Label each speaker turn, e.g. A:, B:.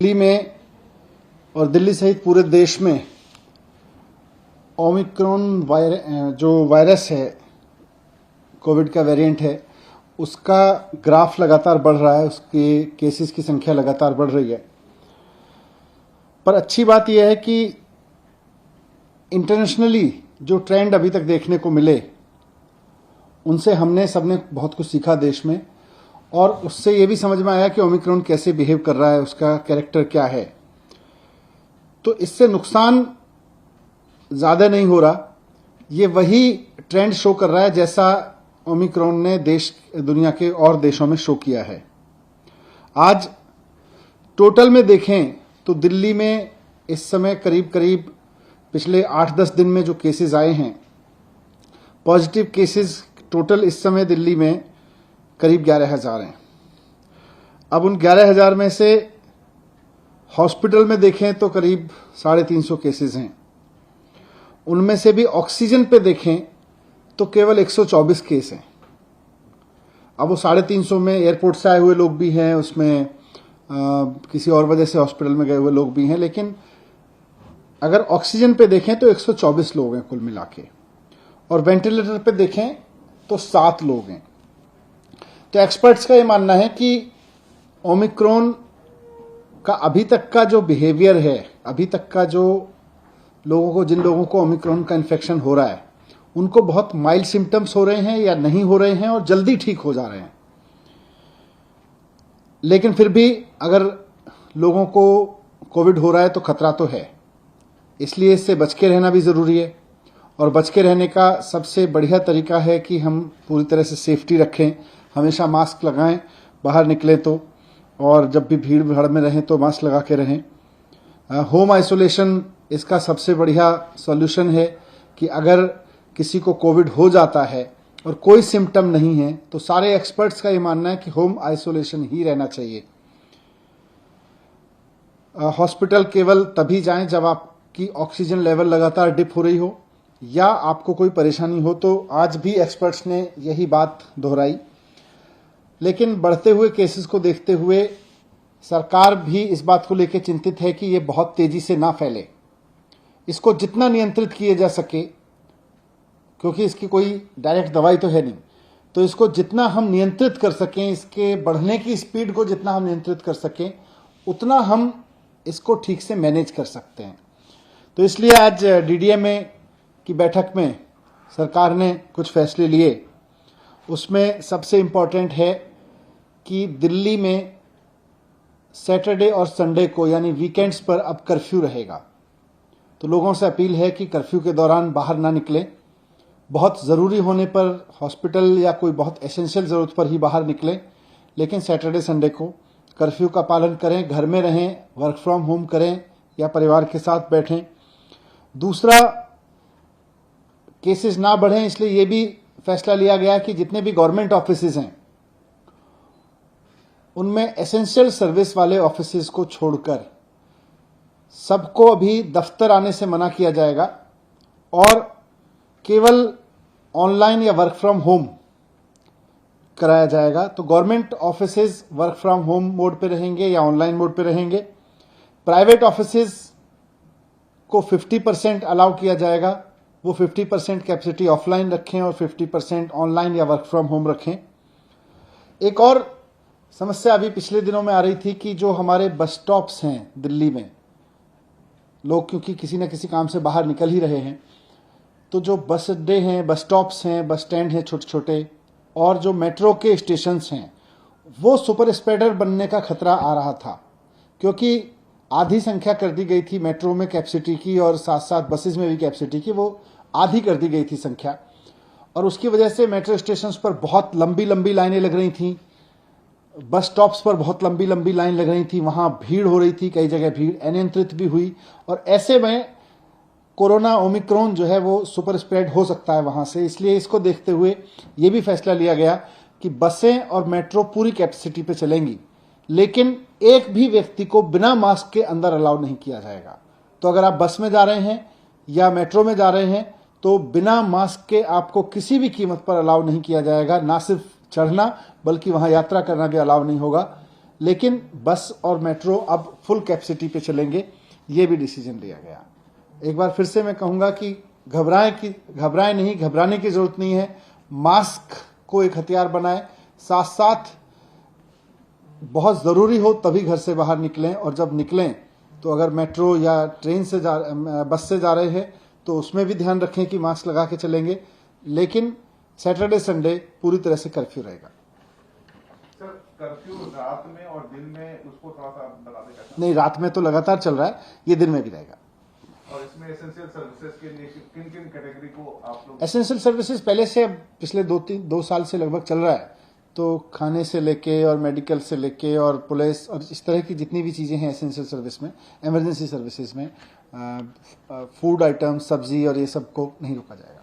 A: दिल्ली में और दिल्ली सहित पूरे देश में ओमिक्रॉन जो वायरस है, कोविड का वेरिएंट है, उसका ग्राफ लगातार बढ़ रहा है, उसके केसेस की संख्या लगातार बढ़ रही है। पर अच्छी बात यह है कि इंटरनेशनली जो ट्रेंड अभी तक देखने को मिले, उनसे हमने सबने बहुत कुछ सीखा देश में, और उससे ये भी समझ में आया कि ओमिक्रॉन कैसे बिहेव कर रहा है, उसका कैरेक्टर क्या है। तो इससे नुकसान ज़्यादा नहीं हो रहा, ये वही ट्रेंड शो कर रहा है जैसा ओमिक्रॉन ने दुनिया के और देशों में शो किया है। आज टोटल में देखें तो दिल्ली में इस समय करीब करीब पिछले 8-10 दिन में जो केसेस आए हैं, पॉजिटिव केसेस टोटल इस समय दिल्ली में करीब 11,000 हैं। अब उन 11,000 में से हॉस्पिटल में देखें तो करीब 350 केसेस हैं। उनमें से भी ऑक्सीजन पे देखें तो केवल 124 केस हैं। अब वो 350 में एयरपोर्ट से आए हुए लोग भी हैं, उसमें किसी और वजह से हॉस्पिटल में गए हुए लोग भी हैं, लेकिन अगर ऑक्सीजन पे देखें तो 124 लोग हैं कुल मिला के, और वेंटिलेटर पे देखें तो 7 लोग हैं। तो एक्सपर्ट्स का ये मानना है कि ओमिक्रॉन का अभी तक का जो बिहेवियर है, अभी तक का जो जिन लोगों को ओमिक्रॉन का इन्फेक्शन हो रहा है, उनको बहुत माइल्ड सिम्टम्स हो रहे हैं या नहीं हो रहे हैं और जल्दी ठीक हो जा रहे हैं। लेकिन फिर भी अगर लोगों को कोविड हो रहा है तो खतरा तो है, इसलिए इससे बच के रहना भी ज़रूरी है। और बच के रहने का सबसे बढ़िया तरीका है कि हम पूरी तरह से सेफ्टी रखें, हमेशा मास्क लगाएं बाहर निकलें तो, और जब भी भीड़ भाड़ में रहें तो मास्क लगा के रहें। होम आइसोलेशन इसका सबसे बढ़िया सॉल्यूशन है कि अगर किसी को कोविड हो जाता है और कोई सिम्टम नहीं है तो सारे एक्सपर्ट्स का ये मानना है कि होम आइसोलेशन ही रहना चाहिए। हॉस्पिटल केवल तभी जाएं जब आपकी ऑक्सीजन लेवल लगातार डिप हो रही हो या आपको कोई परेशानी हो, तो आज भी एक्सपर्ट्स ने यही बात दोहराई। लेकिन बढ़ते हुए केसेस को देखते हुए सरकार भी इस बात को लेकर चिंतित है कि ये बहुत तेजी से ना फैले, इसको जितना नियंत्रित किया जा सके, क्योंकि इसकी कोई डायरेक्ट दवाई तो है नहीं, तो इसको जितना हम नियंत्रित कर सकें, इसके बढ़ने की स्पीड को जितना हम नियंत्रित कर सकें, उतना हम इसको ठीक से मैनेज कर सकते हैं। तो इसलिए आज डीडीएमए की बैठक में सरकार ने कुछ फैसले लिए। उसमें सबसे इम्पॉर्टेंट है कि दिल्ली में सैटरडे और संडे को यानी वीकेंड्स पर अब कर्फ्यू रहेगा। तो लोगों से अपील है कि कर्फ्यू के दौरान बाहर ना निकलें, बहुत ज़रूरी होने पर हॉस्पिटल या कोई बहुत एसेंशियल ज़रूरत पर ही बाहर निकलें, लेकिन सैटरडे संडे को कर्फ्यू का पालन करें, घर में रहें, वर्क फ्रॉम होम करें या परिवार के साथ बैठें। दूसरा, केसेस ना बढ़ें, इसलिए ये भी फैसला लिया गया कि जितने भी गवर्नमेंट ऑफिसेज हैं उनमें एसेंशियल सर्विस वाले ऑफिसेज को छोड़कर सबको अभी दफ्तर आने से मना किया जाएगा और केवल ऑनलाइन या वर्क फ्रॉम होम कराया जाएगा। तो government offices work from home mode पे रहेंगे या ऑनलाइन मोड पे रहेंगे। प्राइवेट ऑफिसेज को 50% अलाउ किया जाएगा, वो 50% कैपेसिटी ऑफलाइन रखें और 50% ऑनलाइन या वर्क फ्रॉम होम रखें। एक और समस्या अभी पिछले दिनों में आ रही थी कि जो हमारे बस स्टॉप्स हैं दिल्ली में, लोग क्योंकि किसी न किसी काम से बाहर निकल ही रहे हैं, तो जो बस अड्डे हैं, बस स्टॉप्स हैं, बस स्टैंड हैं छोटे छोटे, और जो मेट्रो के स्टेशंस हैं, वो सुपर स्प्रेडर बनने का खतरा आ रहा था, क्योंकि आधी संख्या कर दी गई थी मेट्रो में कैपेसिटी की और साथ साथ बसेस में भी कैपेसिटी की, वो आधी कर दी गई थी संख्या, और उसकी वजह से मेट्रो स्टेशंस पर बहुत लंबी लंबी लाइनें लग रही थी, बस स्टॉप्स पर बहुत लंबी लंबी लाइन लग रही थी, वहां भीड़ हो रही थी, कई जगह भीड़ अनियंत्रित भी हुई, और ऐसे में कोरोना ओमिक्रॉन जो है वो सुपर स्प्रेड हो सकता है वहां से। इसलिए इसको देखते हुए ये भी फैसला लिया गया कि बसें और मेट्रो पूरी कैपेसिटी पे चलेंगी, लेकिन एक भी व्यक्ति को बिना मास्क के अंदर अलाउ नहीं किया जाएगा। तो अगर आप बस में जा रहे हैं या मेट्रो में जा रहे हैं तो बिना मास्क के आपको किसी भी कीमत पर अलाउ नहीं किया जाएगा, ना सिर्फ चढ़ना बल्कि वहां यात्रा करना भी अलाउ नहीं होगा। लेकिन बस और मेट्रो अब फुल कैपेसिटी पे चलेंगे, ये भी डिसीजन लिया गया। एक बार फिर से मैं कहूंगा कि घबराएं नहीं, घबराने की जरूरत नहीं है। मास्क को एक हथियार बनाएं, साथ साथ बहुत जरूरी हो तभी घर से बाहर निकलें, और जब निकलें तो अगर मेट्रो या ट्रेन से बस से जा रहे हैं तो उसमें भी ध्यान रखें कि मास्क लगा के चलेंगे। लेकिन सैटरडे संडे पूरी तरह से कर्फ्यू रहेगा।
B: सर, कर्फ्यू रात में और दिन में उसको थोड़ा सा बता दें।
A: नहीं, रात में तो लगातार चल रहा है, ये दिन में भी रहेगा।
B: और इसमें एसेंशियल सर्विसेज के लिए किन किन कैटेगरी को आप लोग?
A: एसेंशियल सर्विसेज पहले से, अब पिछले 2 साल से लगभग चल रहा है, तो खाने से लेके और मेडिकल से लेके और पुलिस और इस तरह की जितनी भी चीज़ें हैं एसेंशियल सर्विस में, इमरजेंसी सर्विसेज में, फूड आइटम, सब्जी और ये सब को नहीं रोका जाएगा।